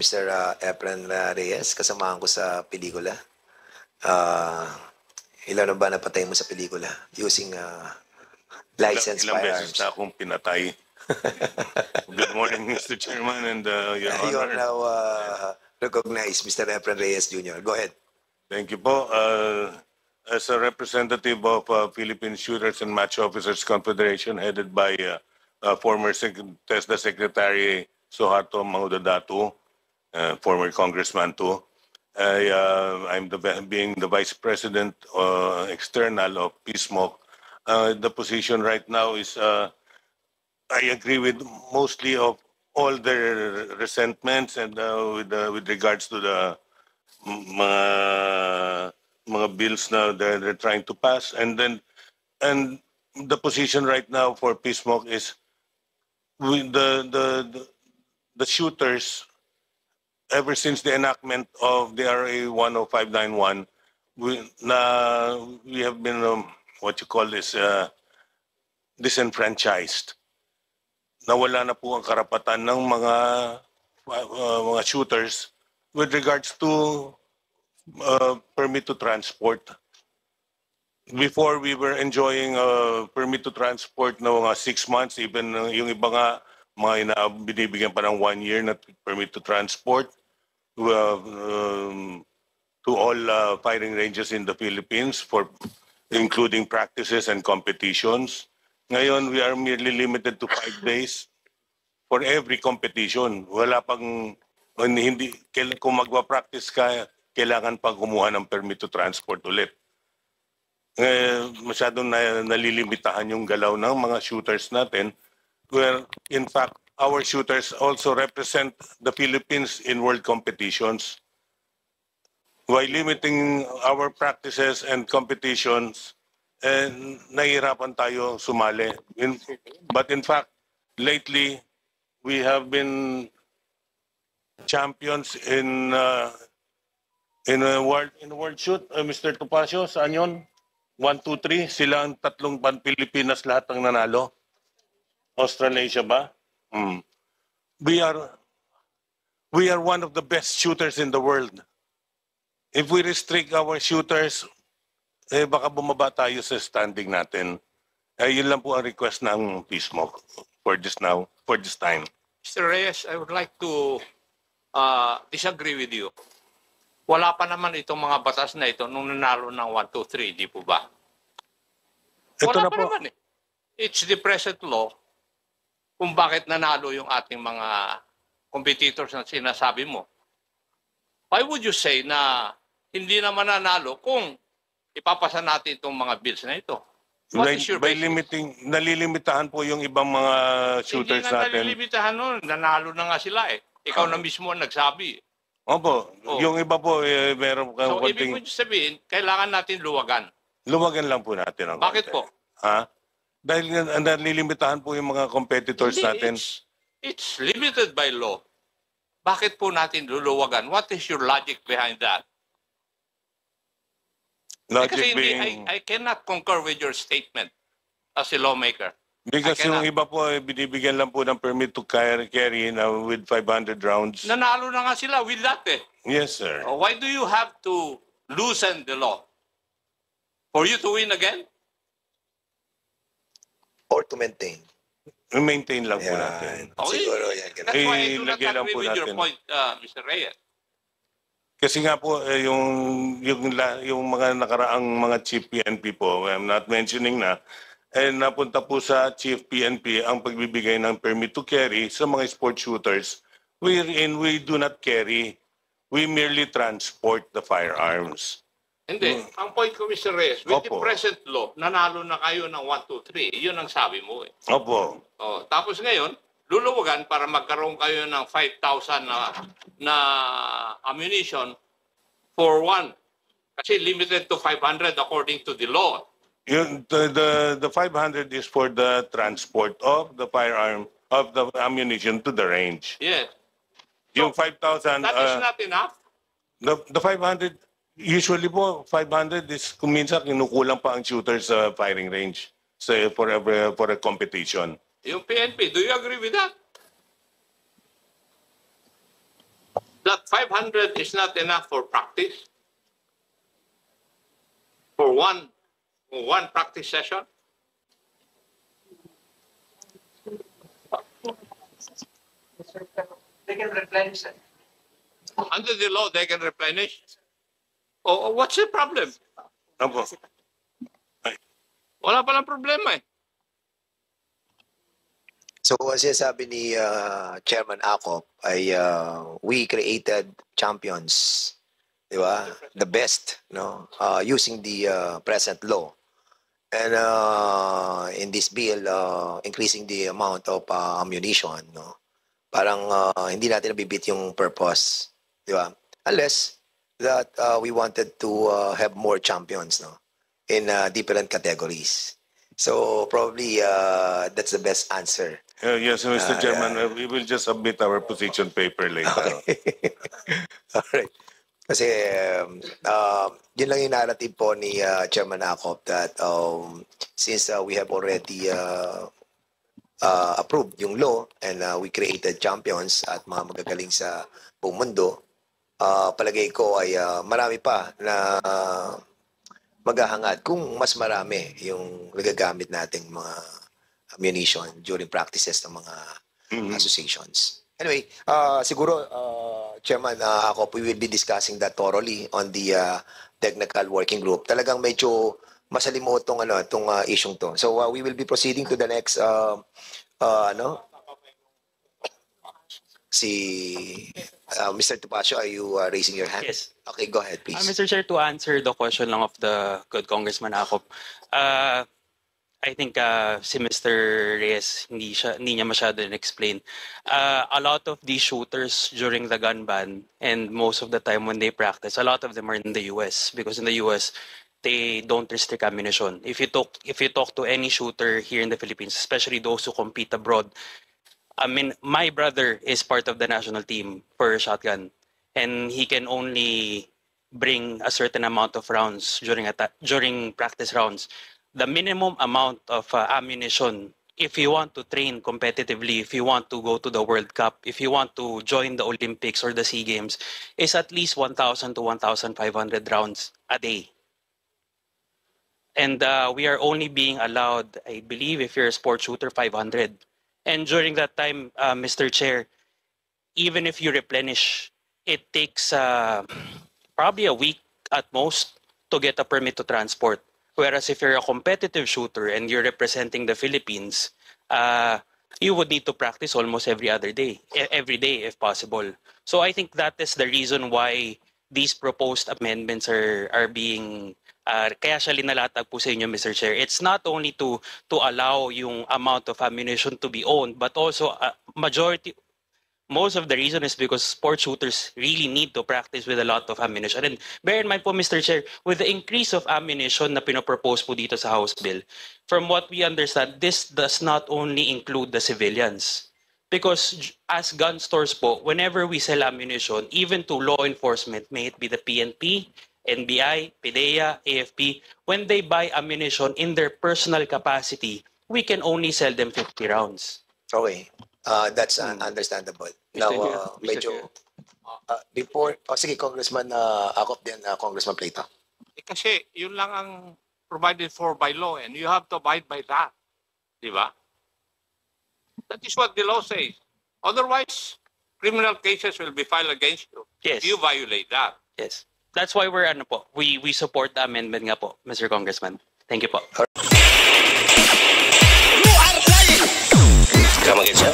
Mr. Efren Reyes, kasamahan ko sa pelikula. Ilan na ba napatay mo sa pelikula using licensed Ilang firearms? beses na akong pinatay. Good morning, Mr. Chairman and Your You are Honor. now recognized, Mr. Efren Reyes Jr. Go ahead. Thank you po. As a representative of Philippine Shooters and Match Officers Confederation headed by former TESDA Secretary Suharto Mangudadatu, former congressman too. I'm being the Vice President External of PSMOC. The position right now is I agree with mostly of all their resentments and with regards to the mga bills na they're trying to pass, and the position right now for PSMOC is the shooters ever since the enactment of the RA 10591 we have been what you call this disenfranchised. Nawala na po ang karapatan ng mga shooters with regards to permit to transport. Before, we were enjoying permit to transport na mga 6 months, even yung iba nga, mga binibigyan pa ng 1 year na permit to transport to all firing ranges in the Philippines, for including practices and competitions. Ngayon, we are merely limited to 5 days for every competition. Wala pang, hindi, kung magwa-practice ka, kailangan pang kumuha ng permit to transport ulit. Masyadong nalilimitahan yung galaw ng mga shooters natin, where in fact our shooters also represent the Philippines in world competitions. By limiting our practices and competitions, nahihirapan tayo sumali. But in fact, lately we have been champions in world shoot. Mr. Topacio, saan yun? 1, 2, 3, sila ang tatlong pan-Pilipinas lahat ang nanalo. Australasia ba? We are one of the best shooters in the world. If we restrict our shooters, baka bumaba tayo sa standing natin. Yun lang po ang request ng PSMOC for this time. Mr. Reyes, I would like to disagree with you. Wala pa naman itong mga batas na ito nung nanalo ng 1, 2, 3, di po ba? Wala pa naman eh. It's the present law kung bakit nanalo yung ating mga competitors na sinasabi mo. Why would you say na hindi naman nanalo kung ipapasa natin itong mga bills na ito? What is your By basis? nalilimitahan po yung ibang mga shooters natin. Hindi na natin. nalilimitahan nun. Nanalo na nga sila eh. Ikaw na mismo ang nagsabi. Opo, yung iba po, meron kang So, ibig mo sabihin, kailangan natin luwagan. luwagan lang po natin ang Bakit konti. po? Ha? Dahil nalilimitahan po yung mga competitors Hindi, natin. it's limited by law. Bakit po natin luluwagan? What is your logic behind that? Logic Kasi being, I cannot concur with your statement as a lawmaker. because I yung cannot. iba po, binibigyan lang po ng permit to carry na with 500 rounds. Nanalo na nga sila with that eh. Yes, sir. Why do you have to loosen the law? For you to win again? Or to maintain? Maintain lang po Yan. natin. Okay. Siguro yan. ganun. That's why I do not Ilagay lang agree po with your natin. point, Mr. Reyes. Kasi nga po, yung mga nakaraang mga chief PNP po, I'm not mentioning na, napunta po sa chief PNP ang pagbibigay ng permit to carry sa mga sport shooters, wherein we do not carry, we merely transport the firearms. Hindi. Ang point ko, Mr. Reyes, with the Opo. present law, nanalo na kayo ng 1, 2, 3. Yun ang sabi mo eh. Opo. Tapos ngayon, luluwagan para magkaroon kayo ng 5,000 na ammunition for one. Kasi limited to 500 according to the law. The 500 is for the transport of the firearm, of the ammunition to the range. Yes. Yung 5,000, That is not enough. the 500, usually po, 500 is kung minsan kinukulang pa ang shooter sa firing range for a competition. Yung PNP, do you agree with that? that 500 is not enough for practice? For one practice session? They can replenish it. Under the law, they can replenish. Oh, what's the problem? Opo. Wala palang problema eh. So, ang sinasabi ni Chairman Acop ay we created champions, di ba? The best, no? Using the present law. And in this bill, increasing the amount of ammunition, no? Parang hindi natin nabibit yung purpose, di ba? Unless that we wanted to have more champions, no? In different categories. So probably that's the best answer. Yes, Mr. Chairman, we will just submit our position paper later. All right. Kasi yun lang yung narrative po ni Chairman Acop that since we have already approved yung law and we created champions at mga magagaling sa buong mundo, palagay ko ay marami pa na maghahangad kung mas marami yung nagagamit nating mga ammunition during practices ng mga associations. Anyway, siguro, Chairman, we will be discussing that thoroughly on the technical working group. Talagang medyo masalimuot tong isyung to. So we will be proceeding to the next Mr. Topacio, are you raising your hand? Yes. Okay, go ahead, please. Mr. Chair, to answer the question lang of the good Congressman Acop, I think si Mr. Reyes, hindi niya masyado explain. A lot of these shooters during the gun ban and most of the time when they practice, a lot of them are in the US because in the US, they don't restrict ammunition. If you talk to any shooter here in the Philippines, especially those who compete abroad, I mean, my brother is part of the national team for shotgun, and he can only bring a certain amount of rounds during practice rounds. The minimum amount of ammunition, if you want to train competitively, if you want to go to the World Cup, if you want to join the Olympics or the SEA Games, is at least 1,000 to 1,500 rounds a day. And we are only being allowed, I believe, if you're a sports shooter, 500. And during that time, Mr. Chair, even if you replenish, it takes probably a week at most to get a permit to transport. Whereas if you're a competitive shooter and you're representing the Philippines, you would need to practice almost every day if possible. So I think that is the reason why these proposed amendments are being kaya siya linalatag po sa inyo, Mr. Chair. It's not only to allow yung amount of ammunition to be owned, but also most of the reason is because sports shooters really need to practice with a lot of ammunition. And bear in mind po, Mr. Chair, with the increase of ammunition na pinopropose po dito sa House Bill, from what we understand, this does not only include the civilians. Because as gun stores po, whenever we sell ammunition, even to law enforcement, may it be the PNP, NBI, PDEA, AFP, when they buy ammunition in their personal capacity, we can only sell them 50 rounds. Okay. That's understandable. Now, medyo before, sige, Congressman Acop din, Congressman Plato. Kasi yun lang ang provided for by law and you have to abide by that. Di ba? That is what the law says. Otherwise, criminal cases will be filed against you if Yes. you violate that. Yes. That's why we support the amendment nga po, Mr. Congressman. Thank you po. Come again, sir.